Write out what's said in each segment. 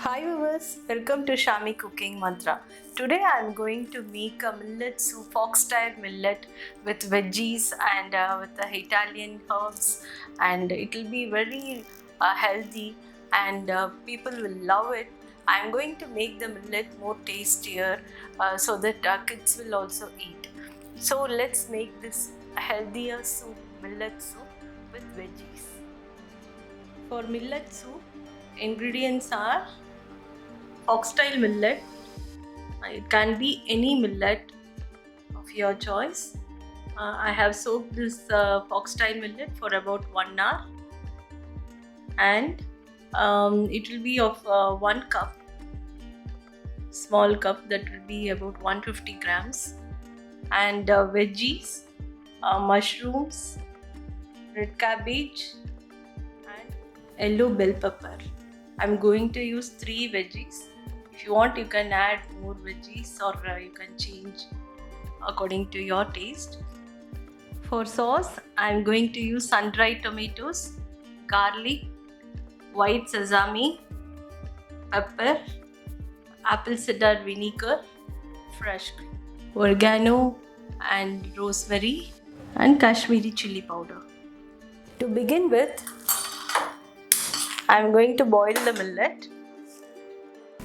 Hi viewers, welcome to Shami Cooking Mantra. Today I am going to make a millet soup, foxtail millet with veggies and with the Italian herbs, and it will be very healthy and people will love it. I am going to make the millet more tastier so that kids will also eat. So let's make this healthier soup, millet soup with veggies. For millet soup, ingredients are foxtail millet. It can be any millet of your choice. I have soaked this foxtail millet for about 1 hour, and it will be of 1 cup, small cup, that will be about 150 grams, and veggies, mushrooms, red cabbage, and yellow bell pepper. I'm going to use 3 veggies. If you want, you can add more veggies or you can change according to your taste. For sauce, I'm going to use sun-dried tomatoes, garlic, white sesame, pepper, apple cider vinegar, fresh cream, oregano and rosemary, and Kashmiri chili powder. To begin with, I'm going to boil the millet.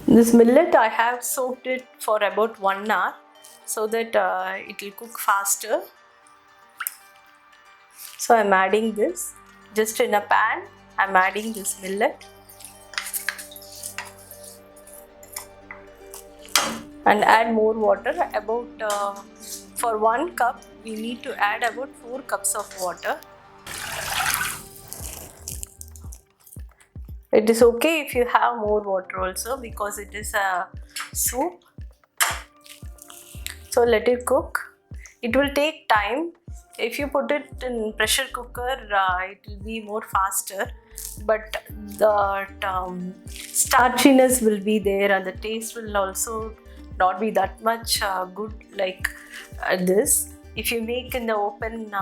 This millet I have soaked it for about 1 hour so that it will cook faster. So I'm adding this just in a pan. I'm adding this millet and add more water. About for 1 cup we need to add about 4 cups of water. It is okay if you have more water also because it is a soup. So let it cook. It will take time. If you put it in pressure cooker, it will be more faster, but the starchiness will be there and the taste will also not be that much good like this. If you make in the open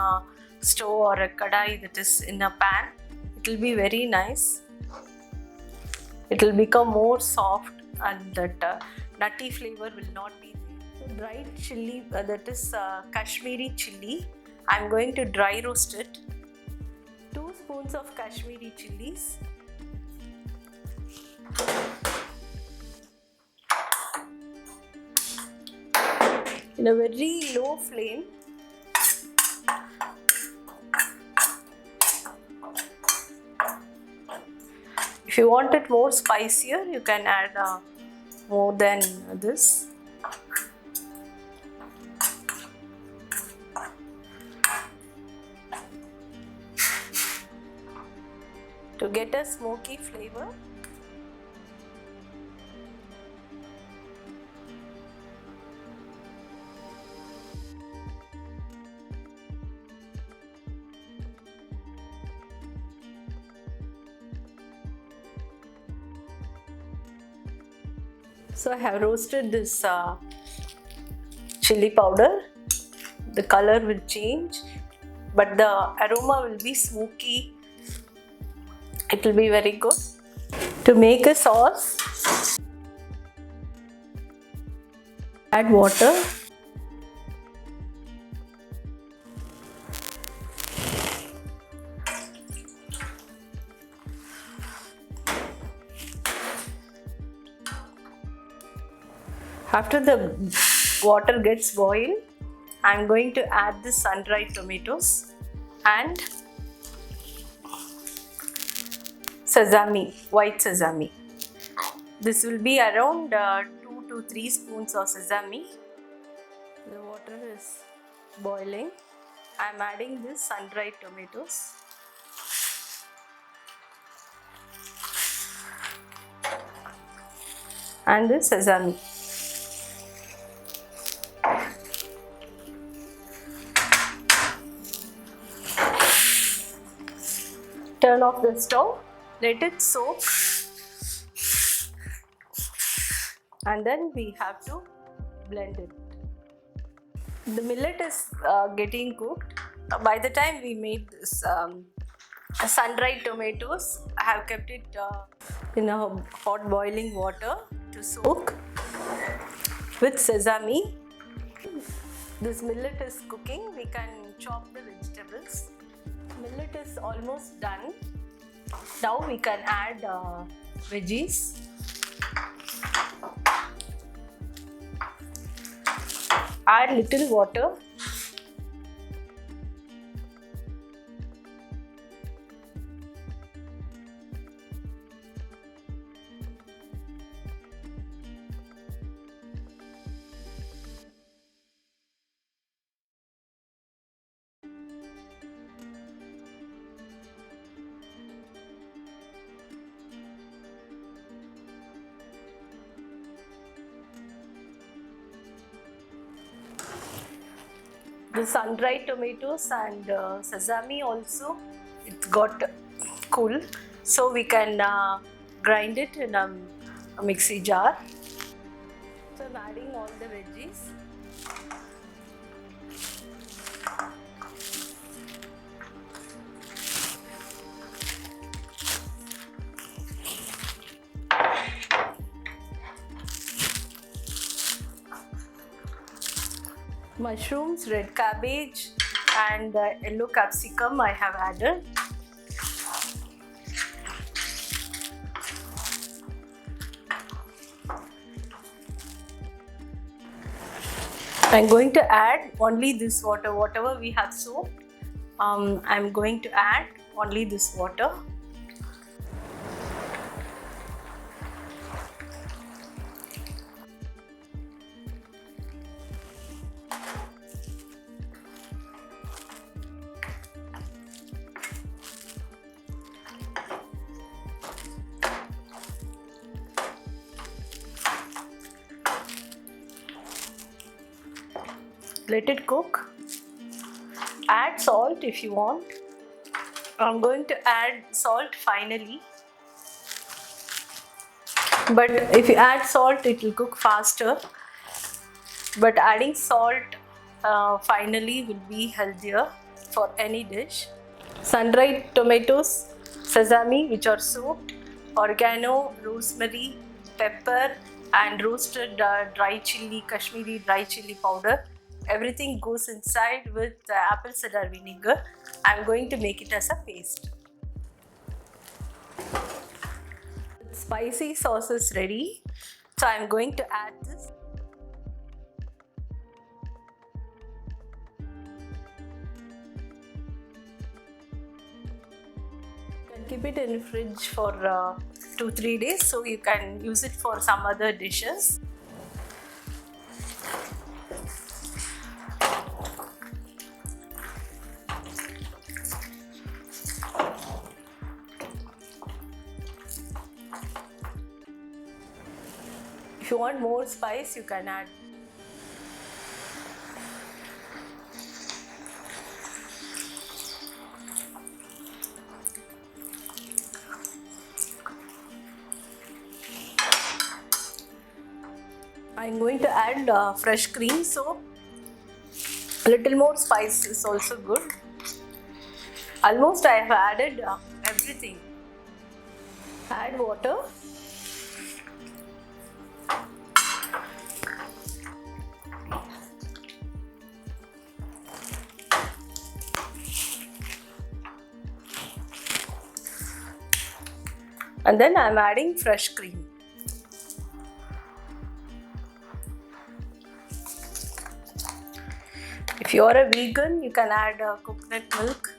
stove or a kadai, that is in a pan, it will be very nice. It will become more soft and that nutty flavor will not be there. So dried chili, that is Kashmiri chili, I'm going to dry roast it. 2 spoons of Kashmiri chilies. In a very low flame. If you want it more spicier, you can add more than this. To get a smoky flavor. So I have roasted this chili powder. The color will change, but the aroma will be smoky. It will be very good. To make a sauce, add water. After the water gets boiled, I'm going to add the sun-dried tomatoes and sesame, white sesame. This will be around 2 to 3 spoons of sesame. The water is boiling. I'm adding this sun-dried tomatoes. And the sesame. Turn off the stove, let it soak, and then we have to blend it. The millet is getting cooked. By the time we made this sun-dried tomatoes. I have kept it in a hot boiling water to soak with sesame. This millet is cooking. We can chop the vegetables. Millet is almost done. Now we can add veggies. Add little water. The sun-dried tomatoes and sesame also, it got cool, so we can grind it in a mixie jar. So I'm adding all the veggies. Mushrooms, red cabbage and yellow capsicum I have added. I'm going to add only this water, whatever we have soaked. I'm going to add only this water. Let it cook. Add salt if you want. I'm going to add salt finally. But if you add salt, it will cook faster. But adding salt finally will be healthier for any dish. Sun-dried tomatoes, sesame which are soaked, oregano, rosemary, pepper and roasted dry chili, Kashmiri dry chili powder. Everything goes inside with apple cider vinegar. I'm going to make it as a paste. Spicy sauce is ready. So I'm going to add this. You can keep it in the fridge for 2-3 days so you can use it for some other dishes. If you want more spice, you can add. I'm going to add fresh cream, so a little more spice is also good. Almost I have added everything. Add water. And then I'm adding fresh cream. If you are a vegan, you can add coconut milk,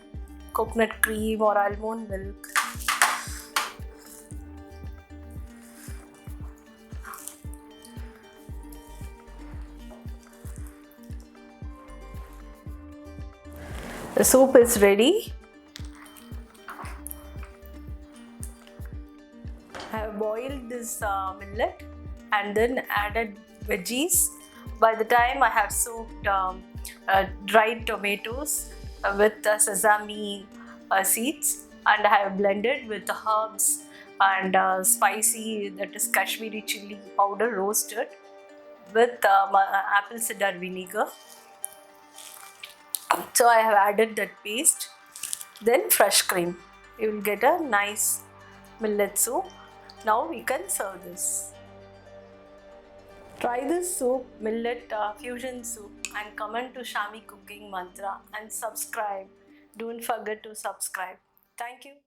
coconut cream or almond milk. The soup is ready. I have boiled this millet and then added veggies. By the time I have soaked dried tomatoes with sesame seeds, and I have blended with herbs and spicy, that is Kashmiri chili powder roasted with apple cider vinegar. So I have added that paste, then fresh cream. you will get a nice millet soup. Now we can serve this. Try this soup, millet fusion soup, and comment to Shami Cooking Mantra and subscribe. Don't forget to subscribe. Thank you.